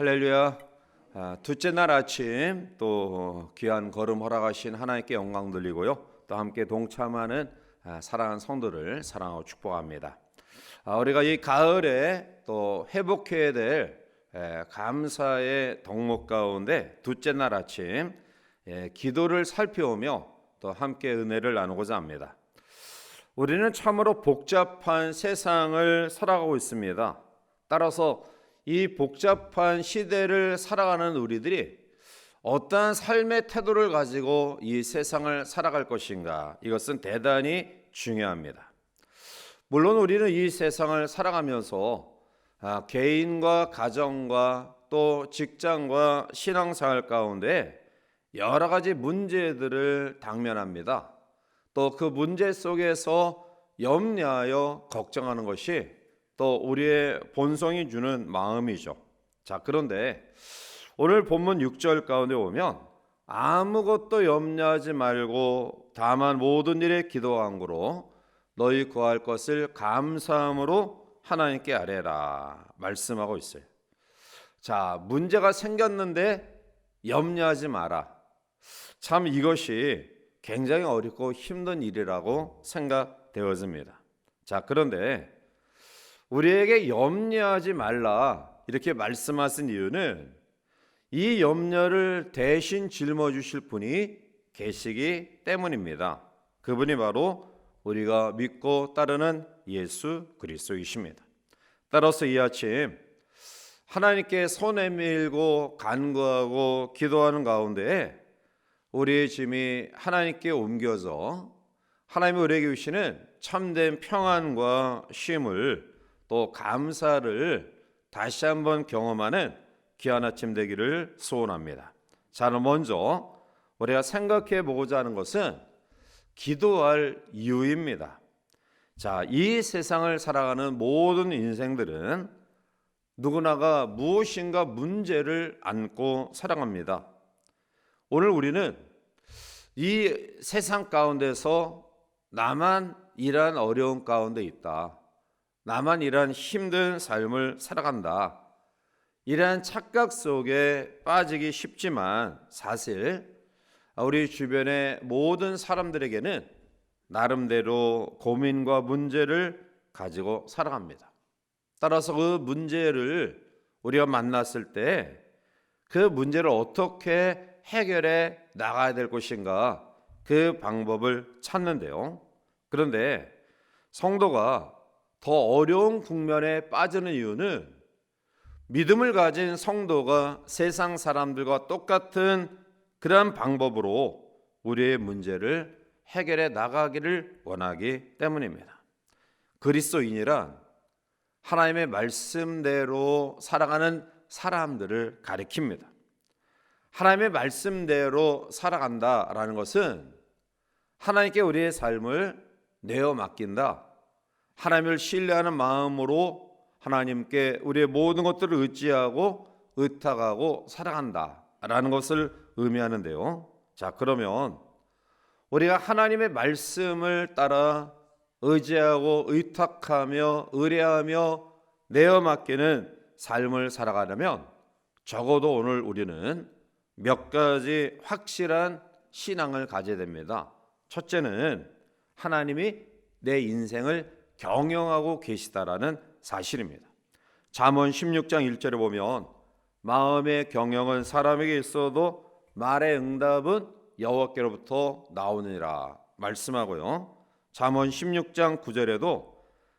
할렐루야. 둘째 날 아침 또 귀한 걸음 허락하신 하나님께 영광 돌리고요. 또 함께 동참하는 사랑하는 성도를 사랑하고 축복합니다. 우리가 이 가을에 또 회복해야 될 감사의 덕목 가운데 둘째 날 아침 기도를 살펴오며 또 함께 은혜를 나누고자 합니다. 우리는 참으로 복잡한 세상을 살아가고 있습니다. 따라서 이 복잡한 시대를 살아가는 우리들이 어떠한 삶의 태도를 가지고 이 세상을 살아갈 것인가, 이것은 대단히 중요합니다. 물론 우리는 이 세상을 살아가면서 개인과 가정과 또 직장과 신앙생활 가운데 여러 가지 문제들을 당면합니다. 또 그 문제 속에서 염려하여 걱정하는 것이 또 우리의 본성이 주는 마음이죠. 그런데 오늘 본문 6절 가운데 보면 아무것도 염려하지 말고 다만 모든 일에 기도와 간구로 너희 구할 것을 감사함으로 하나님께 아뢰라 말씀하고 있어요. 문제가 생겼는데 염려하지 마라. 참 이것이 굉장히 어렵고 힘든 일이라고 생각되어집니다. 그런데 우리에게 염려하지 말라 이렇게 말씀하신 이유는 이 염려를 대신 짊어지실 분이 계시기 때문입니다. 그분이 바로 우리가 믿고 따르는 예수 그리스도이십니다. 따라서 이 아침 하나님께 손 내밀고 간구하고 기도하는 가운데 우리의 짐이 하나님께 옮겨져 하나님이 우리에게 주시는 참된 평안과 쉼을 또 감사를 다시 한번 경험하는 귀한 아침 되기를 소원합니다. 그럼 먼저 우리가 생각해 보고자 하는 것은 기도할 이유입니다. 이 세상을 살아가는 모든 인생들은 누구나가 무엇인가 문제를 안고 살아갑니다. 오늘 우리는 이 세상 가운데서 나만 이러한 어려운 가운데 있다, 나만 이러한 힘든 삶을 살아간다, 이러한 착각 속에 빠지기 쉽지만 사실 우리 주변의 모든 사람들에게는 나름대로 고민과 문제를 가지고 살아갑니다. 따라서 그 문제를 우리가 만났을 때 그 문제를 어떻게 해결해 나가야 될 것인가, 그 방법을 찾는데요. 그런데 성도가 더 어려운 국면에 빠지는 이유는 믿음을 가진 성도가 세상 사람들과 똑같은 그러한 방법으로 우리의 문제를 해결해 나가기를 원하기 때문입니다. 그리스도인이란 하나님의 말씀대로 살아가는 사람들을 가리킵니다. 하나님의 말씀대로 살아간다라는 것은 하나님께 우리의 삶을 내어 맡긴다, 하나님을 신뢰하는 마음으로 하나님께 우리의 모든 것들을 의지하고 의탁하고 살아간다라는 것을 의미하는데요. 그러면 우리가 하나님의 말씀을 따라 의지하고 의탁하며 의뢰하며 내어 맡기는 삶을 살아가려면 적어도 오늘 우리는 몇 가지 확실한 신앙을 가져야 됩니다. 첫째는 하나님이 내 인생을 경영하고 계시다라는 사실입니다. 잠언 16장 1절에 보면 마음의 경영은 사람에게 있어도 말의 응답은 여호와께로부터 나오느니라 말씀하고요. 잠언 16장 9절에도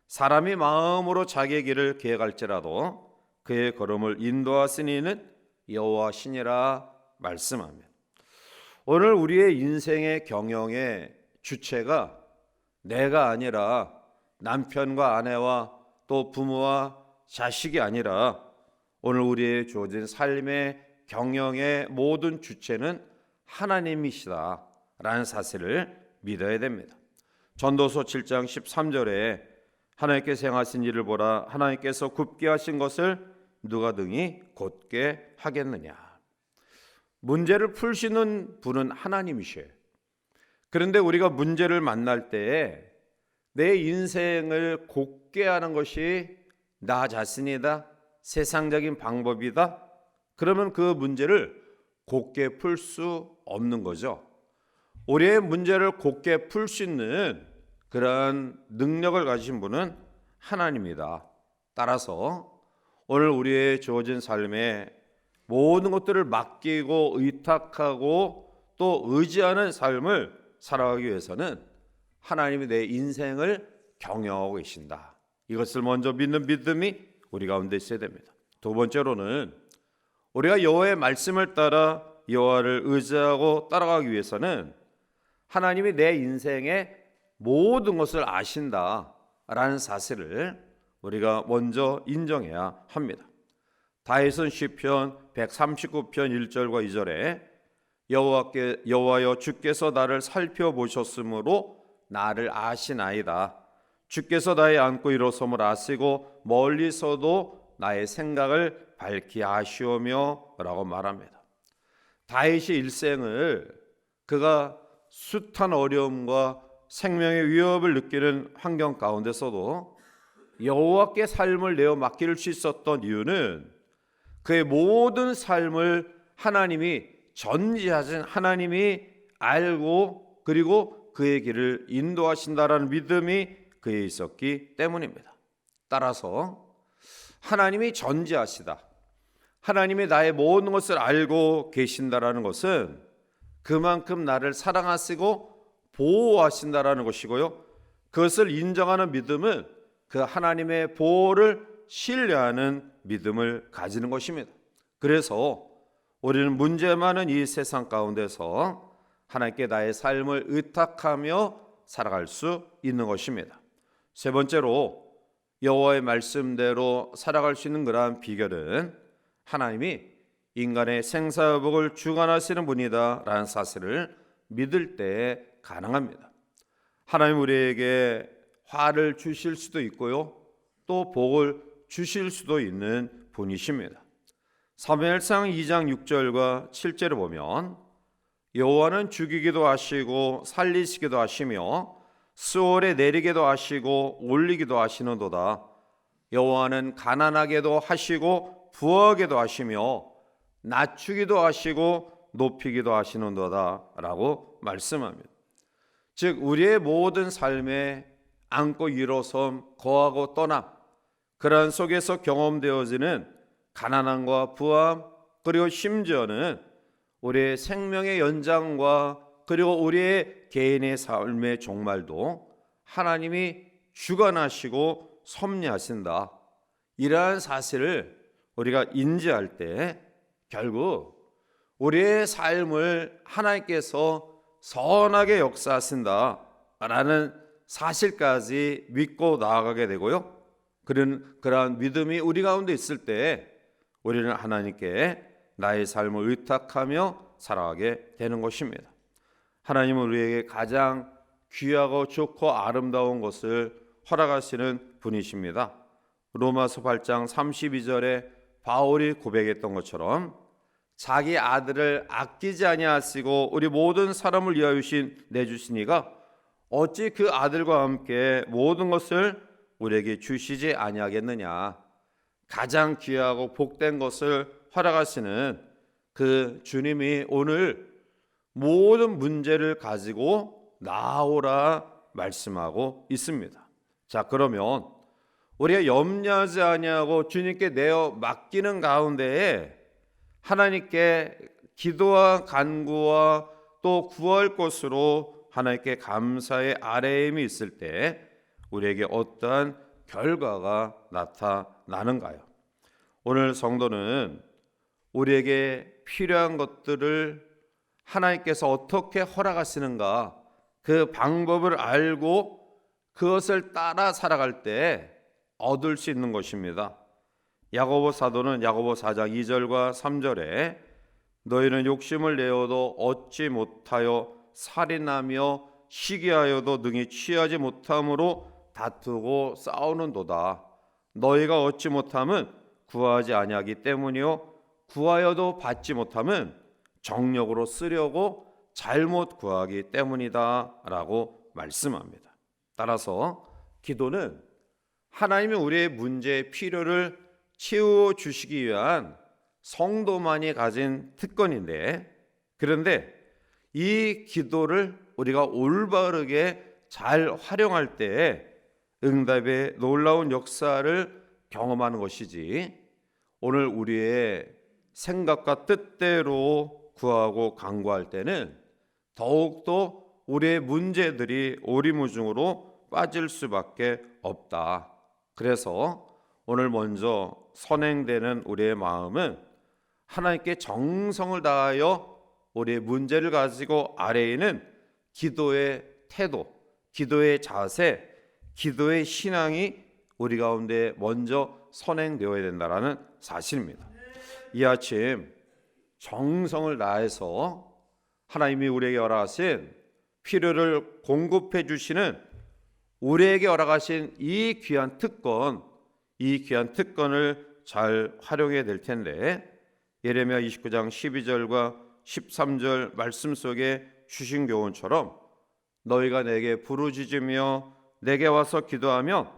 사람이 마음으로 자기의 길을 계획할지라도 그의 걸음을 인도하시니는 여호와시니라 말씀합니다. 오늘 우리의 인생의 경영의 주체가 내가 아니라 남편과 아내와 또 부모와 자식이 아니라 오늘 우리의 주어진 삶의 경영의 모든 주체는 하나님이시다라는 사실을 믿어야 됩니다. 전도서 7장 13절에 하나님께서 행하신 일을 보라, 하나님께서 굽게 하신 것을 누가 등이 곧게 하겠느냐. 문제를 푸시는 분은 하나님이셔요. 그런데 우리가 문제를 만날 때에 내 인생을 곧게 하는 것이 나 자신이다, 세상적인 방법이다, 그러면 그 문제를 곧게 풀 수 없는 거죠. 우리의 문제를 곧게 풀 수 있는 그러한 능력을 가지신 분은 하나님이다. 따라서 오늘 우리의 주어진 삶에 모든 것들을 맡기고 의탁하고 또 의지하는 삶을 살아가기 위해서는 하나님이 내 인생을 경영하고 계신다. 이것을 먼저 믿는 믿음이 우리 가운데 있어야 됩니다. 두 번째로는 우리가 여호와의 말씀을 따라 여호와를 의지하고 따라가기 위해서는 하나님이 내 인생의 모든 것을 아신다라는 사실을 우리가 먼저 인정해야 합니다. 다윗은 시편 139편 1절과 2절에 여호와여 주께서 나를 살펴보셨으므로 나를 아시나이다. 주께서 나의 안고 일어섬을 아시고 멀리서도 나의 생각을 밝히 아시오며 라고 말합니다. 다윗의 일생을 그가 숱한 어려움과 생명의 위협을 느끼는 환경 가운데서도 여호와께 삶을 내어 맡길 수 있었던 이유는 그의 모든 삶을 하나님이 전지하신 하나님이 알고 그리고 그의 길을 인도하신다라는 믿음이 그에 있었기 때문입니다. 따라서 하나님이 전지하시다, 하나님이 나의 모든 것을 알고 계신다라는 것은 그만큼 나를 사랑하시고 보호하신다라는 것이고요, 그것을 인정하는 믿음은 그 하나님의 보호를 신뢰하는 믿음을 가지는 것입니다. 그래서 우리는 문제 많은 이 세상 가운데서 하나님께 나의 삶을 의탁하며 살아갈 수 있는 것입니다. 세 번째로 여호와의 말씀대로 살아갈 수 있는 그러한 비결은 하나님이 인간의 생사복을 주관하시는 분이다 라는 사실을 믿을 때 가능합니다. 하나님 우리에게 화를 주실 수도 있고요, 또 복을 주실 수도 있는 분이십니다. 사무엘상 2장 6절과 7절을 보면 여호와는 죽이기도 하시고 살리시기도 하시며 수월에 내리기도 하시고 올리기도 하시는도다. 여호와는 가난하게도 하시고 부하게도 하시며 낮추기도 하시고 높이기도 하시는도다 라고 말씀합니다. 즉 우리의 모든 삶에 안고 일어섬, 거하고 떠남, 그러한 속에서 경험되어지는 가난함과 부함, 그리고 심지어는 우리의 생명의 연장과 그리고 우리의 개인의 삶의 종말도 하나님이 주관하시고 섭리하신다. 이러한 사실을 우리가 인지할 때 결국 우리의 삶을 하나님께서 선하게 역사하신다라는 사실까지 믿고 나아가게 되고요, 그러한 믿음이 우리 가운데 있을 때 우리는 하나님께 나의 삶을 의탁하며 살아가게 되는 것입니다. 하나님은 우리에게 가장 귀하고 좋고 아름다운 것을 허락하시는 분이십니다. 로마서 8장 32절에 바울이 고백했던 것처럼 자기 아들을 아끼지 아니하시고 우리 모든 사람을 위하여 내주신 이가 어찌 그 아들과 함께 모든 것을 우리에게 주시지 아니하겠느냐. 가장 귀하고 복된 것을 허락하시는 그 주님이 오늘 모든 문제를 가지고 나오라 말씀하고 있습니다. 자, 그러면 우리가 염려하지 아니하고 주님께 내어 맡기는 가운데에 하나님께 기도와 간구와 또 구할 것으로 하나님께 감사의 아뢰임이 있을 때 우리에게 어떠한 결과가 나타나는가요? 오늘 성도는 우리에게 필요한 것들을 하나님께서 어떻게 허락하시는가, 그 방법을 알고 그것을 따라 살아갈 때 얻을 수 있는 것입니다. 야고보 사도는 야고보 4장 2절과 3절에 너희는 욕심을 내어도 얻지 못하여 살인하며 시기하여도 능히 취하지 못함으로 다투고 싸우는도다. 너희가 얻지 못함은 구하지 아니하기 때문이요 구하여도 받지 못함은 정력으로 쓰려고 잘못 구하기 때문이다 라고 말씀합니다. 따라서 기도는 하나님이 우리의 문제의 필요를 채워주시기 위한 성도만이 가진 특권인데, 그런데 이 기도를 우리가 올바르게 잘 활용할 때 응답의 놀라운 역사를 경험하는 것이지, 오늘 우리의 생각과 뜻대로 구하고 간구할 때는 더욱더 우리의 문제들이 오리무중으로 빠질 수밖에 없다. 그래서 오늘 먼저 선행되는 우리의 마음은 하나님께 정성을 다하여 우리의 문제를 가지고 아래에 있는 기도의 태도, 기도의 자세, 기도의 신앙이 우리 가운데 먼저 선행되어야 된다는 사실입니다. 이 아침 정성을 다해서 하나님이 우리에게 허락하신 필요를 공급해 주시는, 우리에게 허락하신 이 귀한 특권, 이 귀한 특권을 잘 활용해야 될 텐데, 예레미야 29장 12절과 13절 말씀 속에 주신 교훈처럼 너희가 내게 부르짖으며 내게 와서 기도하면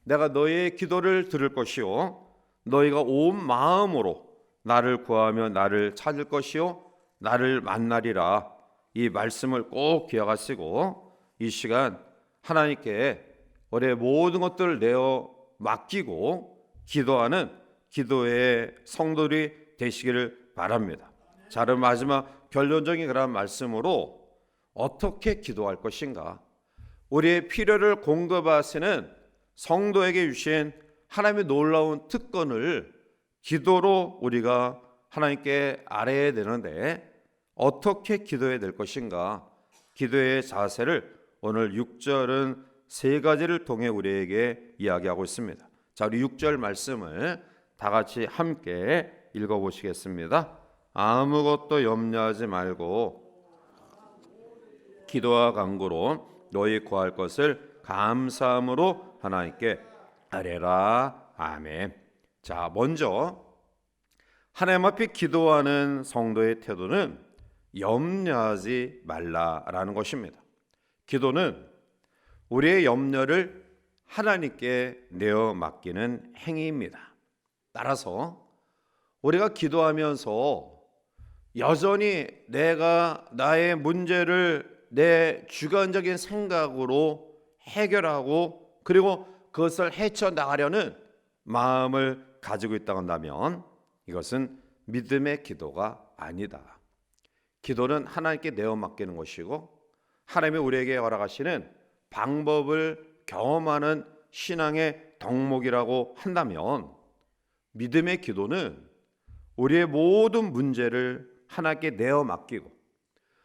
내가 너희의 기도를 들을 것이요 너희가 온 마음으로 나를 구하며 나를 찾을 것이요 나를 만나리라. 이 말씀을 꼭 기억하시고 이 시간 하나님께 우리의 모든 것들을 내어 맡기고 기도하는 기도의 성도들이 되시기를 바랍니다. 자, 그럼 마지막 결론적인 그런 말씀으로 어떻게 기도할 것인가? 우리의 필요를 공급하시는 성도에게 주신 하나님의 놀라운 특권을 기도로 우리가 하나님께 아뢰야 되는데 어떻게 기도해야 될 것인가? 기도의 자세를 오늘 6절은 세 가지를 통해 우리에게 이야기하고 있습니다. 자, 우리 6절 말씀을 다 같이 함께 읽어보시겠습니다. 아무것도 염려하지 말고 기도와 간구로 너희 구할 것을 감사함으로 하나님께 아뢰라. 아멘. 자, 먼저 하나님 앞에 기도하는 성도의 태도는 염려하지 말라라는 것입니다. 기도는 우리의 염려를 하나님께 내어 맡기는 행위입니다. 따라서 우리가 기도하면서 여전히 내가 나의 문제를 내 주관적인 생각으로 해결하고 그리고 그것을 헤쳐나가려는 마음을 가지고 있다고 한다면 이것은 믿음의 기도가 아니다. 기도는 하나님께 내어 맡기는 것이고 하나님이 우리에게 허락하시는 방법을 경험하는 신앙의 덕목이라고 한다면 믿음의 기도는 우리의 모든 문제를 하나님께 내어 맡기고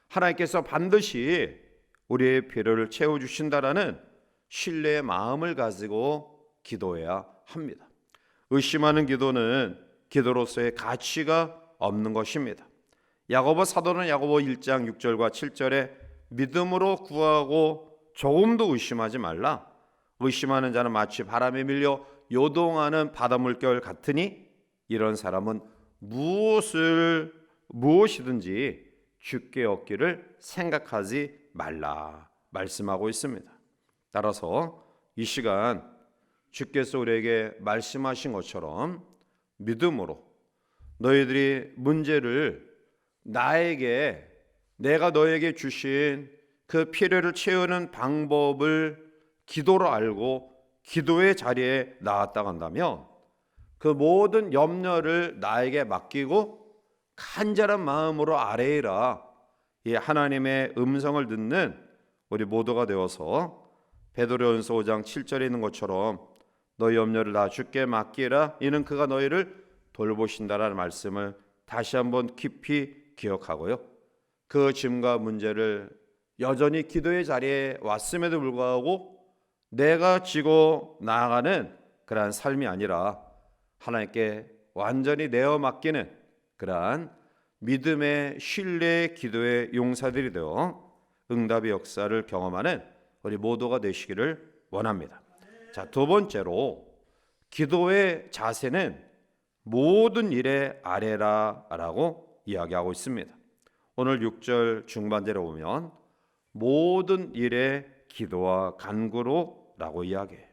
하나님께서 반드시 우리의 필요를 채워주신다라는 신뢰의 마음을 가지고 기도해야 합니다. 의심하는 기도는 기도로서의 가치가 없는 것입니다. 야고보 사도는 야고보 1장 6절과 7절에 믿음으로 구하고 조금도 의심하지 말라. 의심하는 자는 마치 바람에 밀려 요동하는 바닷물결 같으니 이런 사람은 무엇이든지 주께 얻기를 생각하지 말라 말씀하고 있습니다. 따라서 이 시간 주께서 우리에게 말씀하신 것처럼 믿음으로 너희들이 문제를 내가 너에게 주신 그 필요를 채우는 방법을 기도로 알고 기도의 자리에 나왔다고 한다면 그 모든 염려를 나에게 맡기고 간절한 마음으로 아뢰라. 이 하나님의 음성을 듣는 우리 모두가 되어서 베드로전서 5장 7절에 있는 것처럼 너희 염려를 다 주께 맡기라. 이는 그가 너희를 돌보신다라는 말씀을 다시 한번 깊이 기억하고요. 그 짐과 문제를 여전히 기도의 자리에 왔음에도 불구하고 내가 지고 나아가는 그러한 삶이 아니라 하나님께 완전히 내어 맡기는 그러한 믿음의 신뢰의 기도의 용사들이 되어 응답의 역사를 경험하는 우리 모두가 되시기를 원합니다. 자, 두 번째로 기도의 자세는 모든 일에 아뢰라라고 이야기하고 있습니다. 오늘 6절 중반절에 보면 모든 일에 기도와 간구로라고 이야기해요.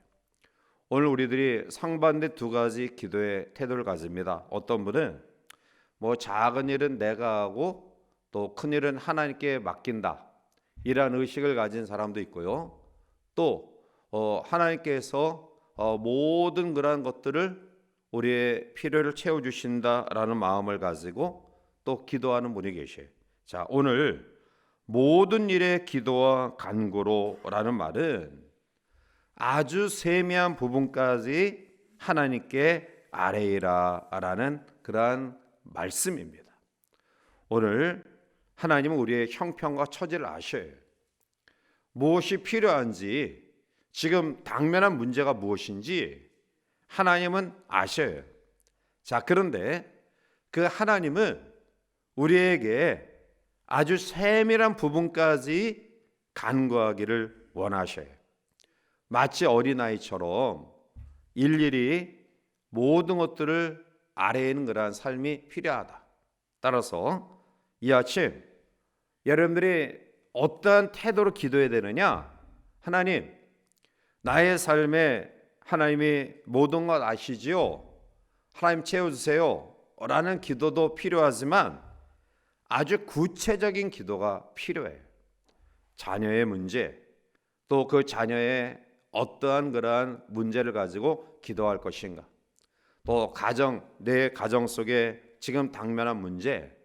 오늘 우리들이 상반된 두 가지 기도의 태도를 가집니다. 어떤 분은 뭐 작은 일은 내가 하고 또 큰 일은 하나님께 맡긴다, 이러한 의식을 가진 사람도 있고요. 또 하나님께서 모든 그러한 것들을 우리의 필요를 채워주신다라는 마음을 가지고 또 기도하는 분이 계셔요. 자, 오늘 모든 일에 기도와 간구로라는 말은 아주 세미한 부분까지 하나님께 아뢰이라라는 그러한 말씀입니다. 오늘 하나님은 우리의 형편과 처지를 아셔요. 무엇이 필요한지, 지금 당면한 문제가 무엇인지 하나님은 아셔요. 자, 그런데 그 하나님은 우리에게 아주 세밀한 부분까지 간구하기를 원하셔요. 마치 어린아이처럼 일일이 모든 것들을 아뢰는 그러한 삶이 필요하다. 따라서 이 아침 여러분들이 어떠한 태도로 기도해야 되느냐? 하나님, 나의 삶에 하나님이 모든 것 아시지요? 하나님 채워주세요 라는 기도도 필요하지만 아주 구체적인 기도가 필요해요. 자녀의 문제, 또 그 자녀의 어떠한 그러한 문제를 가지고 기도할 것인가, 또 내 가정 속에 지금 당면한 문제,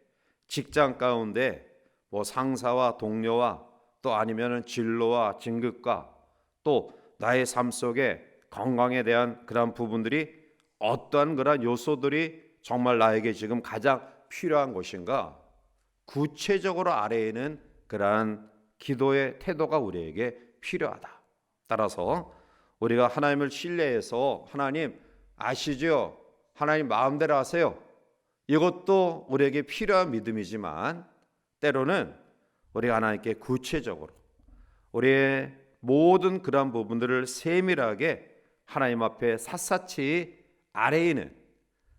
직장 가운데 뭐 상사와 동료와 또 아니면은 진로와 진급과 또 나의 삶 속에 건강에 대한 그러한 부분들이 어떠한 그러한 요소들이 정말 나에게 지금 가장 필요한 것인가, 구체적으로 아뢰는 그러한 기도의 태도가 우리에게 필요하다. 따라서 우리가 하나님을 신뢰해서 하나님 아시죠? 하나님 마음대로 하세요, 이것도 우리에게 필요한 믿음이지만 때로는 우리가 하나님께 구체적으로 우리의 모든 그러한 부분들을 세밀하게 하나님 앞에 샅샅이 아뢰는,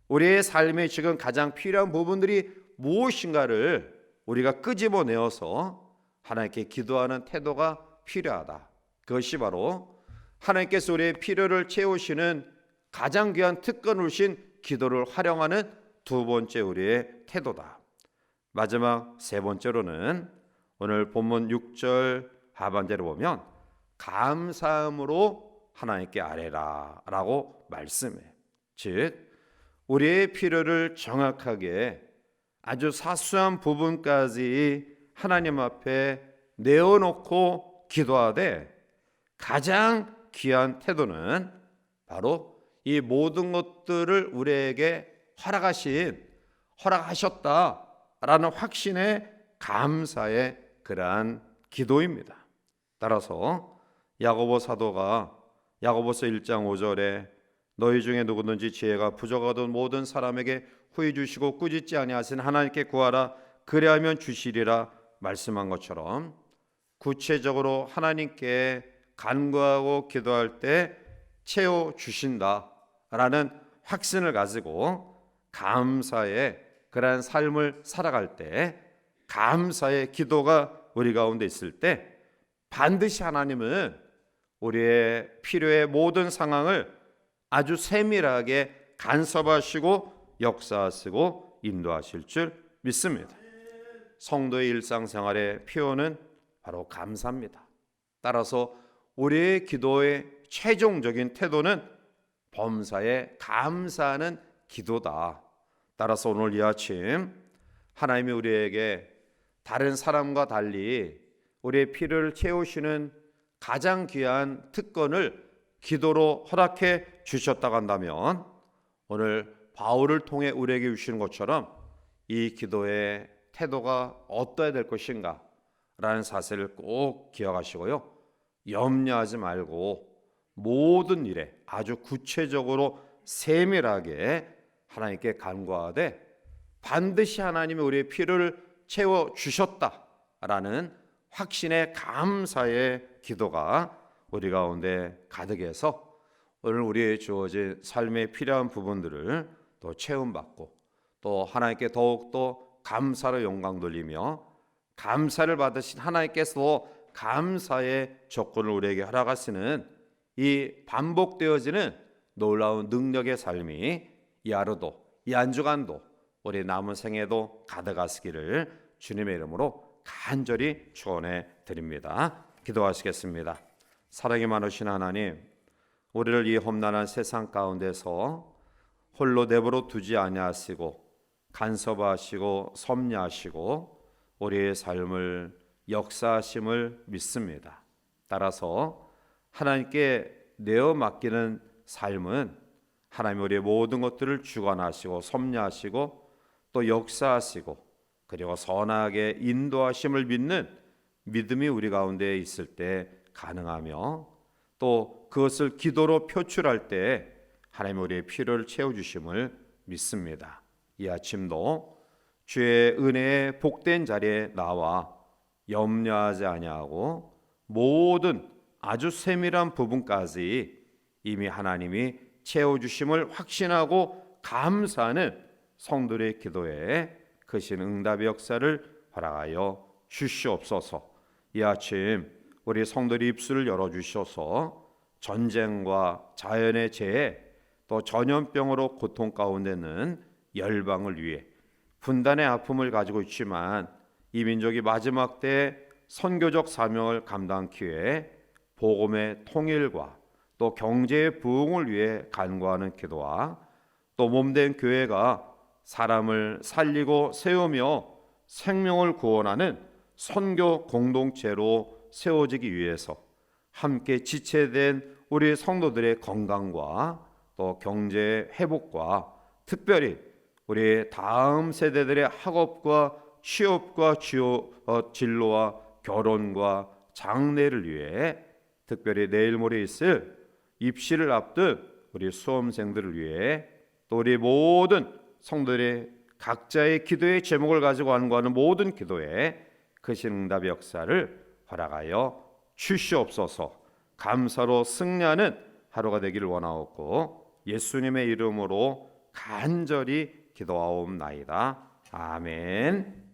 우리의 삶에 지금 가장 필요한 부분들이 무엇인가를 우리가 끄집어내어서 하나님께 기도하는 태도가 필요하다. 그것이 바로 하나님께서 우리의 필요를 채우시는 가장 귀한 특권으신 기도를 활용하는 두 번째 우리의 태도다. 마지막 세 번째로는 오늘 본문 6절 하반절을 보면 감사함으로 하나님께 아뢰라 라고 말씀해. 즉 우리의 필요를 정확하게 아주 사소한 부분까지 하나님 앞에 내어놓고 기도하되 가장 귀한 태도는 바로 이 모든 것들을 우리에게 허락하셨다라는 확신의 감사의 그러한 기도입니다. 따라서 야고보 사도가 야고보서 1장 5절에 너희 중에 누구든지 지혜가 부족하던 모든 사람에게 후히 주시고 꾸짖지 아니하신 하나님께 구하라 그리하면 주시리라 말씀한 것처럼 구체적으로 하나님께 간구하고 기도할 때 채워주신다라는 확신을 가지고 감사의 그러한 삶을 살아갈 때, 감사의 기도가 우리 가운데 있을 때 반드시 하나님은 우리의 필요의 모든 상황을 아주 세밀하게 간섭하시고 역사하시고 인도하실 줄 믿습니다. 성도의 일상생활의 표현은 바로 감사입니다. 따라서 우리의 기도의 최종적인 태도는 범사에 감사하는 기도다. 따라서 오늘 이 아침 하나님이 우리에게 다른 사람과 달리 우리의 필요를 채우시는 가장 귀한 특권을 기도로 허락해 주셨다고 한다면 오늘 바울을 통해 우리에게 주시는 것처럼 이 기도의 태도가 어떠해야 될 것인가 라는 사실을 꼭 기억하시고요, 염려하지 말고 모든 일에 아주 구체적으로 세밀하게 하나님께 간구하되 반드시 하나님이 우리의 필요를 채워주셨다라는 확신의 감사의 기도가 우리 가운데 가득해서 오늘 우리의 주어진 삶에 필요한 부분들을 또 채움받고 또 하나님께 더욱더 감사로 영광 돌리며 감사를 받으신 하나님께서 감사의 조건을 우리에게 허락하시는 이 반복되어지는 놀라운 능력의 삶이 이 하루도 이 한 주간도 우리 남은 생에도 가득하시기를 주님의 이름으로 간절히 축원해 드립니다. 기도하시겠습니다. 사랑이 많으신 하나님, 우리를 이 험난한 세상 가운데서 홀로 내버려 두지 아니하시고 간섭하시고 섭리하시고 우리의 삶을 역사하심을 믿습니다. 따라서 하나님께 내어 맡기는 삶은 하나님 우리의 모든 것들을 주관하시고 섭리하시고 또 역사하시고 그리고 선하게 인도하심을 믿는 믿음이 우리 가운데 있을 때 가능하며 또 그것을 기도로 표출할 때 하나님 우리의 필요를 채워주심을 믿습니다. 이 아침도 주의 은혜의 복된 자리에 나와 염려하지 아니하고 모든 아주 세밀한 부분까지 이미 하나님이 채워주심을 확신하고 감사하는 성도의 기도에 크신 응답의 역사를 허락하여 주시옵소서. 이 아침 우리 성도의 입술을 열어주셔서 전쟁과 자연의 재해 또 전염병으로 고통 가운데는 열방을 위해 분단의 아픔을 가지고 있지만 이 민족이 마지막 때 선교적 사명을 감당하기 위해 복음의 통일과 또 경제의 부흥을 위해 간구하는 기도와 또 몸된 교회가 사람을 살리고 세우며 생명을 구원하는 선교 공동체로 세워지기 위해서 함께 지체된 우리 성도들의 건강과 또 경제 회복과 특별히 우리 다음 세대들의 학업과 취업과 진로와 결혼과 장래를 위해 특별히 내일 모레 있을 입시를 앞둔 우리 수험생들을 위해 또 우리 모든 성도들의 각자의 기도의 제목을 가지고 간구하는 모든 기도에 크신 응답의 역사를 허락하여 주시옵소서. 감사로 승리하는 하루가 되기를 원하옵고 예수님의 이름으로 간절히 기도하옵나이다. 아멘.